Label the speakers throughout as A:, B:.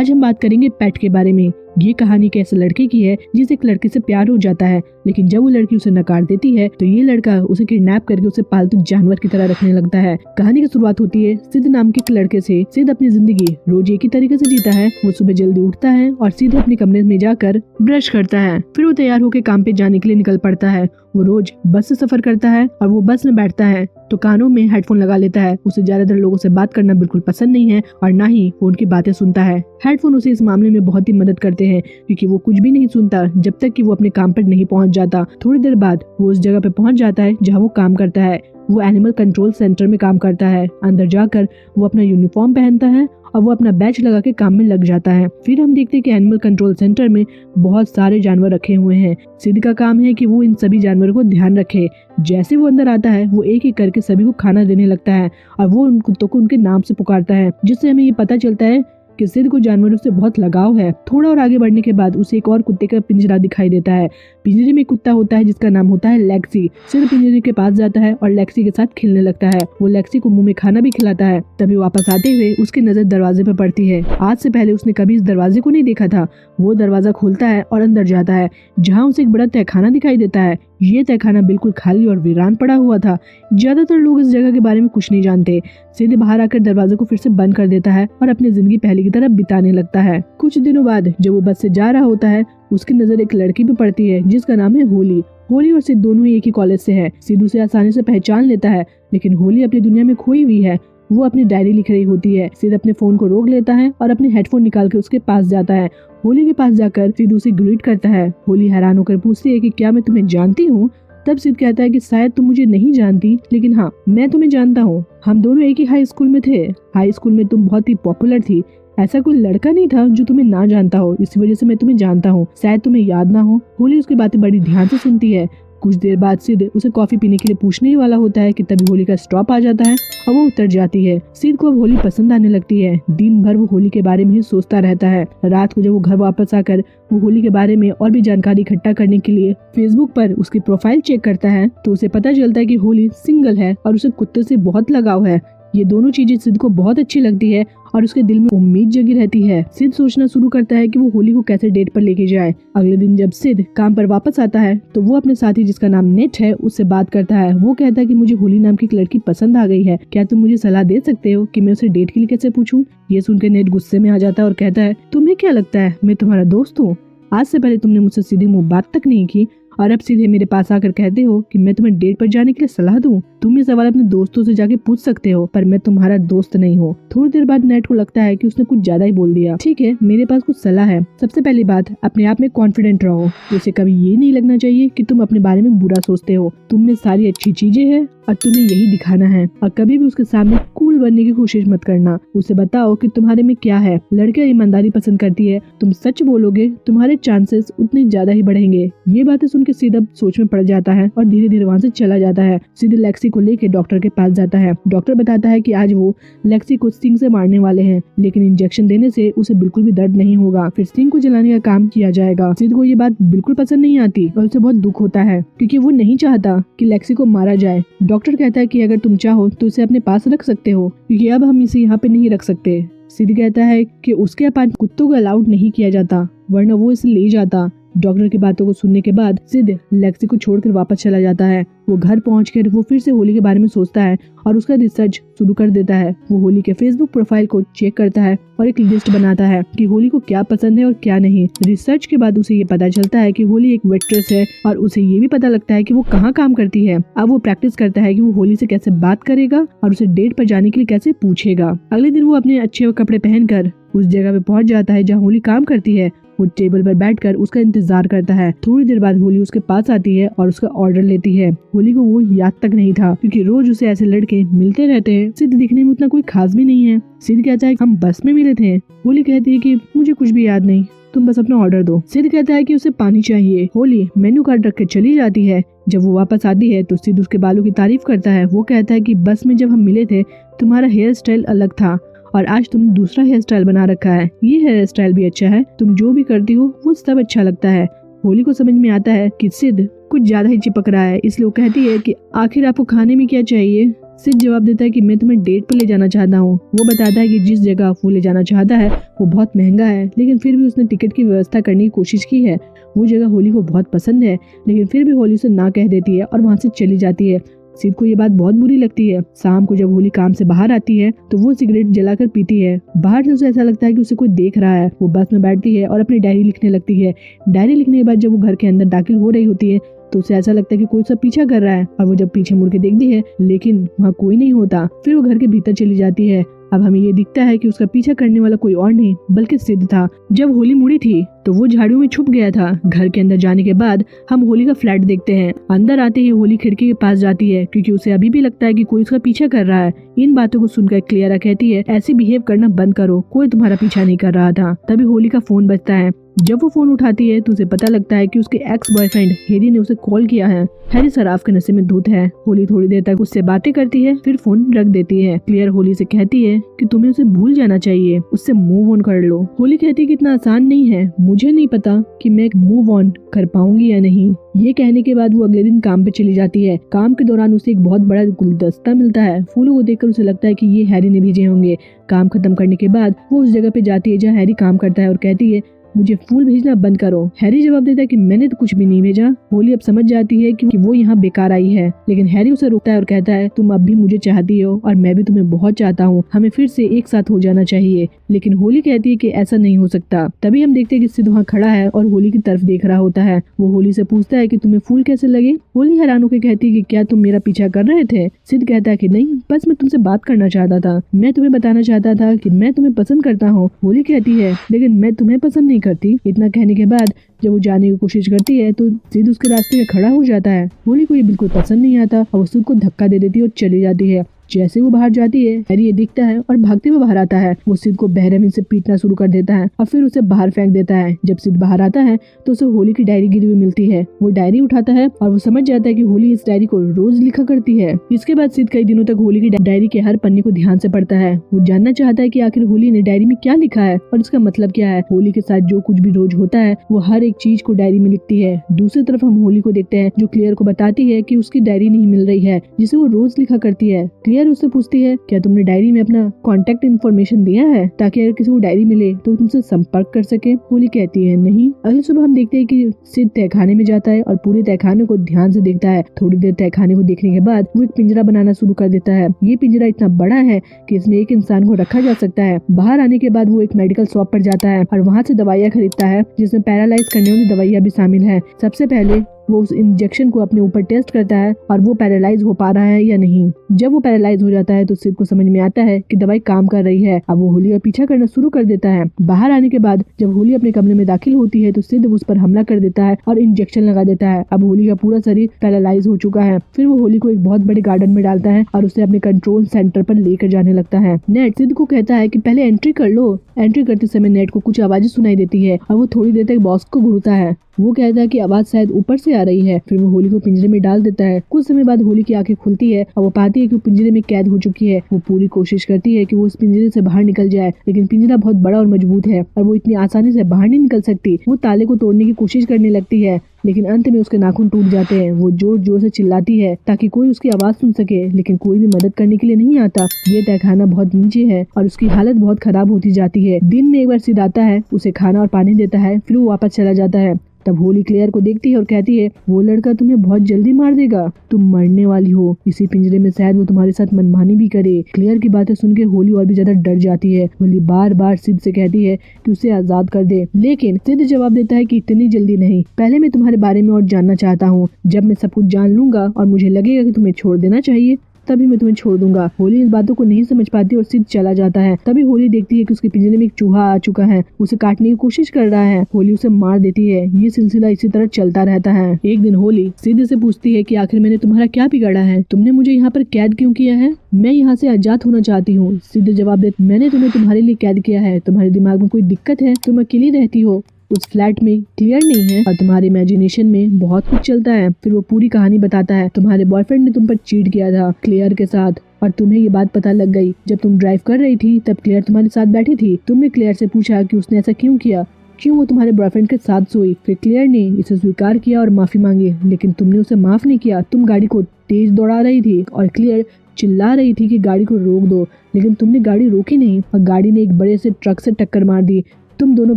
A: आज हम बात करेंगे पेट के बारे में। ये कहानी एक ऐसे लड़के की है जिसे एक लड़के से प्यार हो जाता है, लेकिन जब वो लड़की उसे नकार देती है तो ये लड़का उसे किडनैप करके उसे पालतू जानवर की तरह रखने लगता है। कहानी की शुरुआत होती है सिद्ध नाम के एक लड़के से। सिद्ध अपनी जिंदगी रोज एक ही तरीके से जीता है। वो सुबह जल्दी उठता है और सीधे अपने कमरे में जाकर ब्रश करता है। फिर वो तैयार होकर काम पे जाने के लिए निकल पड़ता है। वो रोज बस से सफर करता है और वो बस में बैठता है तो कानों में हेडफोन लगा लेता है। उसे ज्यादातर लोगों से बात करना बिल्कुल पसंद नहीं है और ना ही वो उनकी बातें सुनता है। हेडफोन उसे इस मामले में बहुत ही मदद करते हैं क्योंकि वो कुछ भी नहीं सुनता जब तक कि वो अपने काम पर नहीं पहुंच जाता। थोड़ी देर बाद वो उस जगह पे पहुंच जाता है जहां वो काम करता है। वो एनिमल कंट्रोल सेंटर में काम करता है। अंदर जाकर वो अपना यूनिफॉर्म पहनता है और वो अपना बैच लगा के काम में लग जाता है। फिर हम देखते हैं कि एनिमल कंट्रोल सेंटर में बहुत सारे जानवर रखे हुए हैं। सिद्ध का काम है कि वो इन सभी जानवरों को ध्यान रखे। जैसे वो अंदर आता है वो एक एक करके सभी को खाना देने लगता है और वो उन कुत्तों को उनके नाम से पुकारता है, जिससे हमें ये पता चलता है कि सिद्ध को जानवरों से बहुत लगाव है। थोड़ा और आगे बढ़ने के बाद उसे एक और कुत्ते का पिंजरा दिखाई देता है। पिंजरे में एक कुत्ता होता है जिसका नाम होता है लेक्सी। सिद्ध पिंजरे के पास जाता है और लेक्सी के साथ खेलने लगता है। वो लेक्सी को मुंह में खाना भी खिलाता है। तभी वापस आते हुए उसकी नजर दरवाजे पर पड़ती है। आज से पहले उसने कभी इस दरवाजे को नहीं देखा था। वो दरवाजा खोलता है और अंदर जाता है जहाँ उसे एक बड़ा तहखाना दिखाई देता है। ये तहखाना बिल्कुल खाली और वीरान पड़ा हुआ था। ज्यादातर लोग इस जगह के बारे में कुछ नहीं जानते। सीधे बाहर आकर दरवाजे को फिर से बंद कर देता है और अपनी जिंदगी पहले की तरह बिताने लगता है। कुछ दिनों बाद जब वो बस से जा रहा होता है उसकी नजर एक लड़की पे पड़ती है जिसका नाम है होली। होली और सिद्ध दोनों ही एक ही कॉलेज से है। सिद्ध उसे आसानी से पहचान लेता है, लेकिन होली अपनी दुनिया में खोई हुई है। वो अपनी डायरी लिख रही होती है। सिद्ध अपने फोन को रोक लेता है और अपने हेडफोन निकाल के उसके पास जाता है। होली के पास जाकर सिद्ध उसे ग्रीट करता है। होली हैरान होकर पूछती है कि क्या मैं तुम्हें जानती हूँ। तब सिद्ध कहता है कि शायद तुम मुझे नहीं जानती, लेकिन हाँ, मैं तुम्हें जानता हूँ। हम दोनों एक ही हाई स्कूल में थे। हाई स्कूल में तुम बहुत ही पॉपुलर थी। ऐसा कोई लड़का नहीं था जो तुम्हें ना जानता हो, इसी वजह से मैं तुम्हें जानता हूँ। शायद तुम्हें याद ना हो। होली उसकी बातें बड़ी ध्यान से सुनती है। कुछ देर बाद सिद्ध उसे कॉफी पीने के लिए पूछने ही वाला होता है कि तभी होली का स्टॉप आ जाता है और वो उतर जाती है। सिद्ध को अब होली पसंद आने लगती है। दिन भर वो होली के बारे में ही सोचता रहता है। रात को जब वो घर वापस आकर वो होली के बारे में और भी जानकारी इकट्ठा करने के लिए फेसबुक पर उसकी प्रोफाइल चेक करता है तो उसे पता चलता है कि होली सिंगल है और उसे कुत्ते से बहुत लगाव है। ये दोनों चीजें सिद्ध को बहुत अच्छी लगती है और उसके दिल में उम्मीद जगी रहती है। सिद्ध सोचना शुरू करता है कि वो होली को कैसे डेट पर लेके जाए। अगले दिन जब सिद्ध काम पर वापस आता है तो वो अपने साथी जिसका नाम नेट है उससे बात करता है। वो कहता है कि मुझे होली नाम की एक लड़की पसंद आ गई है, क्या तुम मुझे सलाह दे सकते हो कि मैं उसे डेट के लिए कैसे पूछूं। ये सुनकर नेट गुस्से में आ जाता है और कहता है, तुम्हें क्या लगता है मैं तुम्हारा दोस्त हूँ? आज से पहले तुमने मुझसे सीधे मुंह बात तक नहीं की और अब सीधे मेरे पास आकर कहते हो कि मैं तुम्हें डेट पर जाने के लिए सलाह दूं। तुम ये सवाल अपने दोस्तों से जाके पूछ सकते हो, पर मैं तुम्हारा दोस्त नहीं हूँ। थोड़ी देर बाद नेट को लगता है कि उसने कुछ ज्यादा ही बोल दिया। ठीक है, मेरे पास कुछ सलाह है। सबसे पहली बात, अपने आप में कॉन्फिडेंट रहो। उसे कभी ये नहीं लगना चाहिए कि तुम अपने बारे में बुरा सोचते हो। तुम में सारी अच्छी चीजें हैं और तुम्हें यही दिखाना है। और कभी भी उसके सामने कूल बनने की कोशिश मत करना। उसे बताओ कि तुम्हारे में क्या है। लड़कियां ईमानदारी पसंद करती है। तुम सच बोलोगे तुम्हारे चांसेस उतने ज्यादा ही बढ़ेंगे। ये बातें सुन के सिद्ध सोच में पड़ जाता है और धीरे धीरे वहाँ से चला जाता है। सिद्ध लेक्सी को लेके डॉक्टर के पास जाता है। डॉक्टर बताता है कि आज वो लेक्सी को स्टिंग से मारने वाले हैं, लेकिन इंजेक्शन देने से उसे बिल्कुल भी दर्द नहीं होगा। फिर स्टिंग को जलाने का काम किया जाएगा। सिद्ध को ये बात बिल्कुल पसंद नहीं आती और उसे बहुत दुख होता है क्योंकि वो नहीं चाहता कि लेक्सी को मारा जाए। डॉक्टर कहता है कि अगर तुम चाहो तो इसे अपने पास रख सकते हो क्योंकि अब हम इसे यहाँ पे नहीं रख सकते। सिद्ध कहता है कि उसके अपार्ट कुत्तों को अलाउड नहीं किया जाता, वरना वो इसे ले जाता। डॉक्टर की बातों को सुनने के बाद सिद्ध लेक्सी को छोड़कर वापस चला जाता है। वो घर पहुंचकर वो फिर से होली के बारे में सोचता है और उसका रिसर्च शुरू कर देता है। वो होली के फेसबुक प्रोफाइल को चेक करता है और एक लिस्ट बनाता है कि होली को क्या पसंद है और क्या नहीं। रिसर्च के बाद उसे ये पता चलता है कि होली एक वेट्रेस है और उसे ये भी पता लगता है कि वो कहाँ काम करती है। अब वो प्रैक्टिस करता है कि वो होली से कैसे बात करेगा और उसे डेट पर जाने के लिए कैसे पूछेगा। अगले दिन वो अपने अच्छे कपड़े पहनकर उस जगह पे पहुंच जाता है जहाँ होली काम करती है। वो टेबल पर बैठकर उसका इंतजार करता है। थोड़ी देर बाद होली उसके पास आती है और उसका ऑर्डर लेती है। होली को वो याद तक नहीं था क्योंकि रोज उसे ऐसे लड़के मिलते रहते हैं। सिद्ध दिखने में उतना कोई खास भी नहीं है। सिद्ध कहता है हम बस में मिले थे। होली कहती है कि मुझे कुछ भी याद नहीं, तुम बस अपना ऑर्डर दो। सिद्ध कहता है कि उसे पानी चाहिए। होली मेन्यू कार्ड रख के चली जाती है। जब वो वापस आती है तो सिद्ध उसके बालों की तारीफ करता है। वो कहता है कि बस में जब हम मिले थे तुम्हारा हेयर स्टाइल अलग था और आज तुमने दूसरा हेयर स्टाइल बना रखा है। ये हेयर स्टाइल भी अच्छा है, तुम जो भी करती हो वो सब अच्छा लगता है। होली को समझ में आता है कि सिद्ध कुछ ज्यादा ही चिपक रहा है, इसलिए वो कहती है कि आखिर आपको खाने में क्या चाहिए। सिद्ध जवाब देता है कि मैं तुम्हें डेट पर ले जाना चाहता हूँ। वो बताता है कि जिस जगह वो ले जाना चाहता है वो बहुत महंगा है, लेकिन फिर भी उसने टिकट की व्यवस्था करने की कोशिश की है। वो जगह होली को बहुत पसंद है, लेकिन फिर भी होली उसे ना कह देती है और वहाँ से चली जाती है। सिद्ध को ये बात बहुत बुरी लगती है। शाम को जब होली काम से बाहर आती है तो वो सिगरेट जलाकर पीती है। बाहर से उसे ऐसा लगता है कि उसे कोई देख रहा है। वो बस में बैठती है और अपनी डायरी लिखने लगती है। डायरी लिखने के बाद जब वो घर के अंदर दाखिल हो रही होती है तो उसे ऐसा लगता है कि कोई सब पीछा कर रहा है, और वो जब पीछे मुड़ के देखती है लेकिन वहाँ कोई नहीं होता। फिर वो घर के भीतर चली जाती है। अब हमें ये दिखता है कि उसका पीछा करने वाला कोई और नहीं बल्कि सिद्ध था। जब होली मुड़ी थी तो वो झाड़ियों में छुप गया था। घर के अंदर जाने के बाद हम होली का फ्लैट देखते हैं। अंदर आते ही होली खिड़की के पास जाती है क्योंकि उसे अभी भी लगता है कि कोई उसका पीछा कर रहा है। इन बातों को सुनकर क्लियरा कहती है, ऐसे बिहेव करना बंद करो, कोई तुम्हारा पीछा नहीं कर रहा था। तभी होली का फोन बजता है। जब वो फोन उठाती है तो उसे पता लगता है कि उसके एक्स बॉयफ्रेंड हैरी ने उसे कॉल किया है। हैरी शराब के नशे में धुत है। होली थोड़ी देर तक उससे बातें करती है, फिर फोन रख देती है। क्लियर होली से कहती है कि तुम्हें उसे भूल जाना चाहिए, उससे मूव ऑन कर लो। होली कहती है कि इतना आसान नहीं है, मुझे नहीं पता कि मैं मूव ऑन कर पाऊंगी या नहीं। ये कहने के बाद वो अगले दिन काम पे चली जाती है। काम के दौरान उसे एक बहुत बड़ा गुलदस्ता मिलता है। फूलों को देखकर उसे लगता है कि ये हैरी ने भेजे होंगे। काम खत्म करने के बाद वो उस जगह पे जाती है जहाँ हैरी काम करता है और कहती है, मुझे फूल भेजना बंद करो। हैरी जवाब देता है कि मैंने तो कुछ भी नहीं भेजा। होली अब समझ जाती है कि वो यहाँ बेकार आई है, लेकिन हैरी उसे रोकता है और कहता है, तुम अब भी मुझे चाहती हो और मैं भी तुम्हें बहुत चाहता हूँ, हमें फिर से एक साथ हो जाना चाहिए। लेकिन होली कहती है कि ऐसा नहीं हो सकता। तभी हम देखते हैं कि सिद्ध वहाँ खड़ा है और होली की तरफ देख रहा होता है। वो होली से पूछता है कि तुम्हें फूल कैसे लगे। होली हैरान होकर कहती है कि क्या तुम मेरा पीछा कर रहे थे। सिद्ध कहता है कि नहीं, बस मैं तुमसे बात करना चाहता था, मैं तुम्हें बताना चाहता था कि मैं तुम्हें पसंद करता हूँ। होली कहती है, लेकिन मैं तुम्हें पसंद नहीं करती। इतना कहने के बाद जब वो जाने की कोशिश करती है तो सिद्ध उसके रास्ते में खड़ा हो जाता है। होली को ये बिल्कुल पसंद नहीं आता और वो सिद्ध को धक्का दे देती है और चली जाती है। जैसे वो बाहर जाती है, हैरी ये दिखता है और भागते हुए बाहर आता है। वो सिद्ध को बेरहमी से पीटना शुरू कर देता है और फिर उसे बाहर फेंक देता है। जब सिद्ध बाहर आता है तो उसे होली की डायरी गिरी हुई मिलती है। वो डायरी उठाता है और वो समझ जाता है कि होली इस डायरी को रोज लिखा करती है। इसके बाद सिद्ध कई दिनों तक होली की डायरी के हर पन्ने को ध्यान से पढ़ता है। वो जानना चाहता है कि आखिर होली ने डायरी में क्या लिखा है और इसका मतलब क्या है। होली के साथ जो कुछ भी रोज होता है वो हर एक चीज को डायरी में लिखती है। दूसरी तरफ हम होली को देखते हैं जो क्लियर को बताती है कि उसकी डायरी नहीं मिल रही है जिसे वो रोज लिखा करती है। क्लियर उससे पूछती है, क्या तुमने डायरी में अपना कांटेक्ट इन्फॉर्मेशन दिया है ताकि अगर किसी को डायरी मिले तो तुमसे संपर्क कर सके। होली कहती है नहीं। अगली सुबह हम देखते हैं कि सिद्ध तहखाने में जाता है और पूरे तहखाने को ध्यान से देखता है। थोड़ी देर तहखाने को देखने के बाद वो एक पिंजरा बनाना शुरू कर देता है। ये पिंजरा इतना बड़ा है कि इसमें एक इंसान को रखा जा सकता है। बाहर आने के बाद वो एक मेडिकल शॉप पर जाता है और वहाँ से दवाइयाँ खरीदता है जिसमें पैरालाइज करने वाली दवाइयाँ भी शामिल है। सबसे पहले वो उस इंजेक्शन को अपने ऊपर टेस्ट करता है और वो पैरालाइज हो पा रहा है या नहीं। जब वो पैरालाइज हो जाता है तो सिद्ध को समझ में आता है कि दवाई काम कर रही है। अब वो होली का पीछा करना शुरू कर देता है। बाहर आने के बाद जब होली अपने कमरे में दाखिल होती है तो सिद्ध उस पर हमला कर देता है और इंजेक्शन लगा देता है। अब होली का पूरा शरीर पैरालाइज हो चुका है। फिर वो होली को एक बहुत बड़े गार्डन में डालता है और उसे अपने कंट्रोल सेंटर पर लेकर जाने लगता है। नेट सिद्ध को कहता है कि पहले एंट्री कर लो। एंट्री करते समय नेट को कुछ आवाजें सुनाई देती है और वो थोड़ी देर तक बॉस को घूरता है। वो कहता है कि आवाज शायद ऊपर से आ रही है। फिर वो होली को पिंजरे में डाल देता है। कुछ समय बाद होली की आंखें खुलती है और वो पाती है कि वो पिंजरे में कैद हो चुकी है। वो पूरी कोशिश करती है कि वो इस पिंजरे से बाहर निकल जाए, लेकिन पिंजरा बहुत बड़ा और मजबूत है और वो इतनी आसानी से बाहर नहीं निकल सकती। वो ताले को तोड़ने की कोशिश करने लगती है, लेकिन अंत में उसके नाखून टूट जाते हैं। वो जोर जोर से चिल्लाती है ताकि कोई उसकी आवाज सुन सके, लेकिन कोई भी मदद करने के लिए नहीं आता। ये तहखाना बहुत नीचे है और उसकी हालत बहुत खराब होती जाती है। दिन में एक बार सिद्ध आता है, उसे खाना और पानी देता है, फिर वो वापस चला जाता है। तब होली क्लियर को देखती है और कहती है, वो लड़का तुम्हें बहुत जल्दी मार देगा, तुम मरने वाली हो। इसी पिंजरे में शायद वो तुम्हारे साथ मनमानी भी करे। क्लियर की बातें सुन के होली और भी ज्यादा डर जाती है। होली बार बार सिद्ध से कहती है कि उसे आजाद कर दे, लेकिन सिद्ध जवाब देता है कि इतनी जल्दी नहीं, पहले मैं तुम्हारे बारे में और जानना चाहता हूँ। जब मैं सब कुछ जान लूंगा और मुझे लगेगा कि तुम्हें छोड़ देना चाहिए तभी मैं तुम्हें छोड़ दूंगा। होली इस बातों को नहीं समझ पाती और सिद्ध चला जाता है। तभी होली देखती है कि उसके पिंजरे में एक चूहा आ चुका है, उसे काटने की कोशिश कर रहा है। होली उसे मार देती है। ये सिलसिला इसी तरह चलता रहता है। एक दिन होली सिद्ध से पूछती है कि आखिर मैंने तुम्हारा क्या बिगाड़ा है, तुमने मुझे यहाँ पर कैद क्यों किया है, मैं यहाँ से आजाद होना चाहती हूँ। सिद्ध जवाब देती, मैंने तुम्हें तुम्हारे लिए कैद किया है, तुम्हारे दिमाग में कोई दिक्कत है, तुम अकेली रहती हो, उस फ्लैट में क्लियर नहीं है और तुम्हारे इमेजिनेशन में बहुत कुछ चलता है। फिर वो पूरी कहानी बताता है। तुम्हारे बॉयफ्रेंड ने तुम पर चीट किया था क्लियर के साथ और तुम्हें ये बात पता लग गई। जब तुम ड्राइव कर रही थी तब क्लियर तुम्हारे साथ बैठी थी। तुमने क्लियर से पूछा कि उसने ऐसा क्यों किया, क्यों वो तुम्हारे बॉयफ्रेंड के साथ सोई। फिर क्लियर ने इसे स्वीकार किया और माफी मांगी, लेकिन तुमने उसे माफ नहीं किया। तुम गाड़ी को तेज दौड़ा रही थी और क्लियर चिल्ला रही थी कि गाड़ी को रोक दो, लेकिन तुमने गाड़ी रोकी नहीं और गाड़ी ने एक बड़े से ट्रक से टक्कर मार दी। तुम दोनों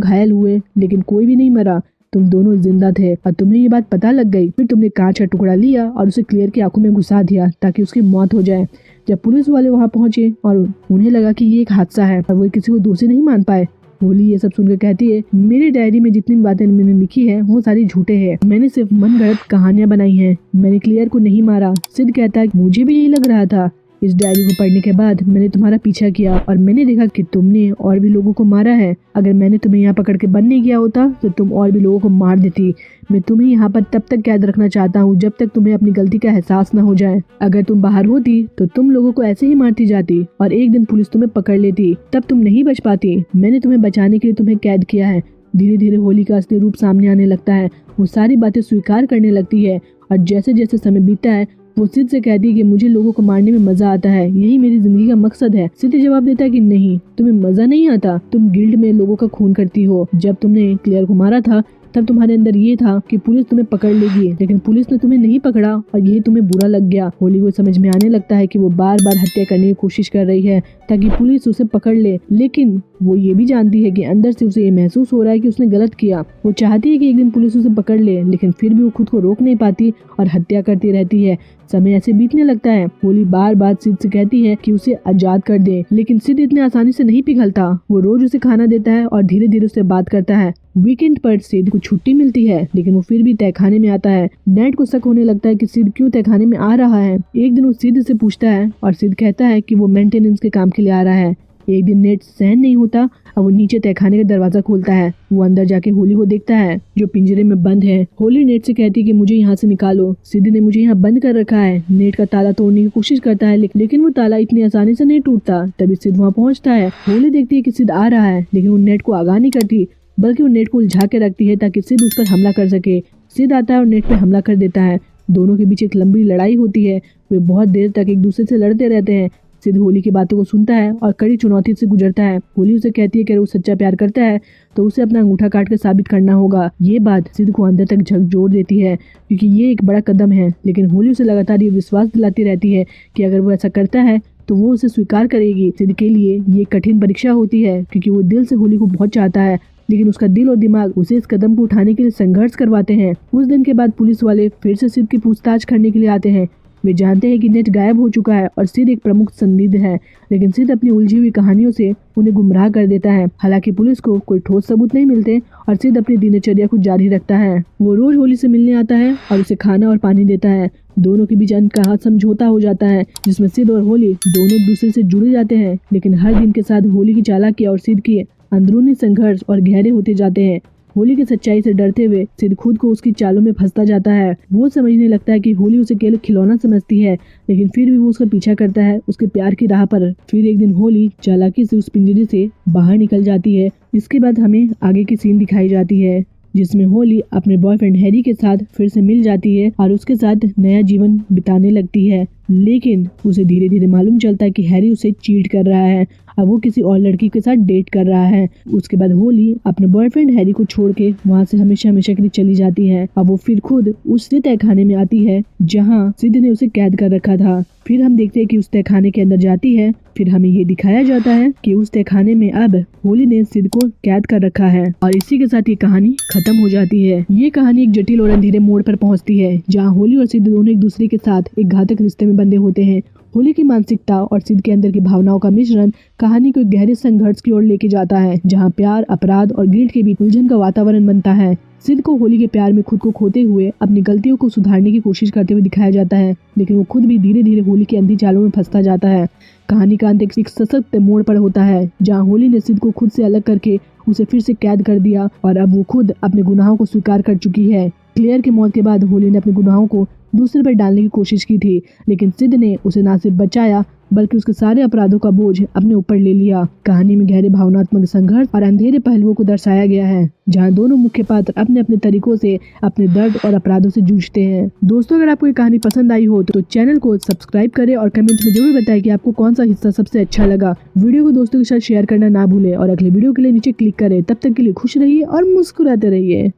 A: घायल हुए लेकिन कोई भी नहीं मरा, तुम दोनों जिंदा थे और तुम्हें ये बात पता लग गई। फिर तुमने कांच का टुकड़ा लिया और उसे क्लियर की आंखों में घुसा दिया ताकि उसकी मौत हो जाए। जब पुलिस वाले वहां पहुंचे और उन्हें लगा कि ये एक हादसा है और वो किसी को दोषी नहीं मान पाए, होली ये सब सुनकर कहती है, मेरी डायरी में जितनी बातें मैंने लिखी है वो सारी झूठे हैं। मैंने सिर्फ मनगढ़ंत कहानियां बनाई हैं। मैंने क्लियर को नहीं मारा। सिद्ध कहता है, मुझे भी यही लग रहा था। इस डायरी को पढ़ने के बाद मैंने तुम्हारा पीछा किया और मैंने देखा कि तुमने और भी लोगों को मारा है। अगर मैंने तुम्हें यहाँ पकड़ के बंद नहीं किया होता तो तुम और भी लोगों को मार देती। मैं तुम्हें यहाँ पर तब तक कैद रखना चाहता हूँ जब तक तुम्हें अपनी गलती का एहसास न हो जाए। अगर तुम बाहर होती तो तुम लोगों को ऐसे ही मारती जाती और एक दिन पुलिस तुम्हें पकड़ लेती, तब तुम नहीं बच पाती। मैंने तुम्हें बचाने के लिए तुम्हें कैद किया है। धीरे धीरे होली का असली रूप सामने आने लगता है। वो सारी बातें स्वीकार करने लगती है और जैसे जैसे समय बीतता है वो सिद्ध से कहती है कि मुझे लोगों को मारने में मजा आता है, यही मेरी जिंदगी का मकसद है। सिद्ध जवाब देता है कि नहीं, तुम्हें मजा नहीं आता। तुम गिल्ड में लोगों का खून करती हो। जब तुमने क्लियर को मारा था तब तुम्हारे अंदर ये था कि पुलिस तुम्हें पकड़ लेगी, लेकिन पुलिस ने तुम्हें नहीं पकड़ा और यही तुम्हें बुरा लग गया। होली को समझ में आने लगता है कि वो बार बार हत्या करने की कोशिश कर रही है ताकि पुलिस उसे पकड़ ले, लेकिन वो ये भी जानती है कि अंदर से उसे ये महसूस हो रहा है कि उसने गलत किया। वो चाहती है कि एक दिन पुलिस उसे पकड़ ले, लेकिन फिर भी वो खुद को रोक नहीं पाती और हत्या करती रहती है। समय ऐसे बीतने लगता है। होली बार बार सिद्ध से कहती है कि उसे आजाद कर दे, लेकिन सिद्ध इतने आसानी से नहीं पिघलता। वो रोज उसे खाना देता है और धीरे धीरे उससे बात करता है। वीकेंड पर सिद्ध को छुट्टी मिलती है, लेकिन वो फिर भी तहखाने में आता है। नेट को शक होने लगता है कि सिद्ध क्यों तहखाने में आ रहा है। एक दिन वो सिद्ध से पूछता है और सिद्ध कहता है कि वो मेंटेनेंस के काम के लिए आ रहा है। एक दिन नेट सहन नहीं होता और वो नीचे तहखाने का दरवाजा खोलता है। वो अंदर जाके होली को देखता है जो पिंजरे में बंद है। होली नेट से कहती है कि मुझे यहाँ से निकालो, सिद्ध ने मुझे यहाँ बंद कर रखा है। नेट का ताला तोड़ने की कोशिश करता है लेकिन वो ताला इतनी आसानी से नहीं टूटता। तभी सिद्ध वहाँ पहुँचता है। होली देखती है कि सिद्ध आ रहा है, लेकिन वो नेट को आगाह नहीं करती, बल्कि वो नेट को उलझा के रखती है ताकि सिद्ध उस पर हमला कर सके। सिद्ध आता है और नेट पे हमला कर देता है। दोनों के बीच एक लंबी लड़ाई होती है। वे बहुत देर तक एक दूसरे से लड़ते रहते हैं। सिद्ध होली की बातों को सुनता है और कड़ी चुनौती से गुजरता है। होली उसे कहती है कि अगर वो सच्चा प्यार करता है तो उसे अपना अंगूठा काट कर साबित करना होगा। ये बात सिद्ध को अंदर तक झकझोर देती है क्योंकि ये एक बड़ा कदम है, लेकिन होली उसे लगातार ये विश्वास दिलाती रहती है कि अगर वो ऐसा करता है तो वो उसे स्वीकार करेगी। सिद्ध के लिए ये कठिन परीक्षा होती है क्योंकि वो दिल से होली को बहुत चाहता है, लेकिन उसका दिल और दिमाग उसे इस कदम को उठाने के लिए संघर्ष करवाते हैं। उस दिन के बाद पुलिस वाले फिर से सिद्ध की पूछताछ करने के लिए आते हैं। वे जानते हैं कि नेट गायब हो चुका है और सिद्ध एक प्रमुख संदिग्ध है, लेकिन सिद्ध अपनी उलझी हुई कहानियों से उन्हें गुमराह कर देता है। हालांकि पुलिस को कोई ठोस सबूत नहीं मिलते और सिद्ध अपनी दिनचर्या को जारी रखता है। वो रोज होली से मिलने आता है और उसे खाना और पानी देता है। दोनों के बीच अनकहा समझौता हो जाता है जिसमें सिद्ध और होली दोनों एक दूसरे से जुड़े जाते हैं, लेकिन हर दिन के साथ होली की चालाकी और सिद्ध की अंदरूनी संघर्ष और गहरे होते जाते हैं। होली की सच्चाई से डरते हुए सिद्ध खुद को उसकी चालों में फंसता जाता है। वो समझने लगता है कि होली उसे केवल खिलौना समझती है, लेकिन फिर भी वो उसका पीछा करता है उसके प्यार की राह पर। फिर एक दिन होली चालाकी से उस पिंजरे से बाहर निकल जाती है। इसके बाद हमें आगे की सीन दिखाई जाती है जिसमें होली अपने बॉयफ्रेंड हैरी के साथ फिर से मिल जाती है और उसके साथ नया जीवन बिताने लगती है, लेकिन उसे धीरे धीरे मालूम चलता है कि हैरी उसे चीट कर रहा है। अब वो किसी और लड़की के साथ डेट कर रहा है। उसके बाद होली अपने बॉयफ्रेंड हैरी को छोड़ के वहाँ से हमेशा हमेशा के लिए चली जाती है। अब वो फिर खुद उस तहखाने में आती है जहाँ सिद्ध ने उसे कैद कर रखा था। फिर हम देखते हैं कि उस तहखाने के अंदर जाती है। फिर हमें ये दिखाया जाता है कि उस तहखाने में अब होली ने सिद्ध को कैद कर रखा है और इसी के साथ ये कहानी खत्म हो जाती है। ये कहानी एक जटिल और अंधेरे मोड़ पर पहुंचती है जहाँ होली और सिद्ध दोनों एक दूसरे के साथ एक घातक रिश्ते में बंधे होते हैं। होली की मानसिकता और सिद्ध के अंदर की भावनाओं का मिश्रण कहानी को एक गहरे संघर्ष की ओर लेके जाता है जहाँ प्यार, अपराध और गिल्ट के बीच उलझन का वातावरण बनता है। सिद्ध को होली के प्यार में खुद को खोते हुए अपनी गलतियों को सुधारने की कोशिश करते हुए दिखाया जाता है, लेकिन वो खुद भी धीरे धीरे होली की अंधी चालों में फंसता जाता है। कहानी का अंत एक सशक्त मोड़ पर होता है जहाँ होली ने सिद्ध को खुद से अलग करके उसे फिर से कैद कर दिया और अब वो खुद अपने गुनाहों को स्वीकार कर चुकी है। क्लियर की मौत के बाद होली ने अपने गुनाहों को दूसरे पर डालने की कोशिश की थी, लेकिन सिद्ध ने उसे न सिर्फ बचाया बल्कि उसके सारे अपराधों का बोझ अपने ऊपर ले लिया। कहानी में गहरे भावनात्मक संघर्ष और अंधेरे पहलुओं को दर्शाया गया है जहां दोनों मुख्य पात्र अपने अपने तरीकों से अपने दर्द और अपराधों से जूझते हैं। दोस्तों, अगर आपको ये कहानी पसंद आई हो तो चैनल को सब्सक्राइब करें और कमेंट में जरूर बताएं कि आपको कौन सा हिस्सा सबसे अच्छा लगा। वीडियो को दोस्तों के साथ शेयर करना ना भूलें और अगले वीडियो के लिए नीचे क्लिक करें। तब तक के लिए खुश रहिए और मुस्कुराते रहिए।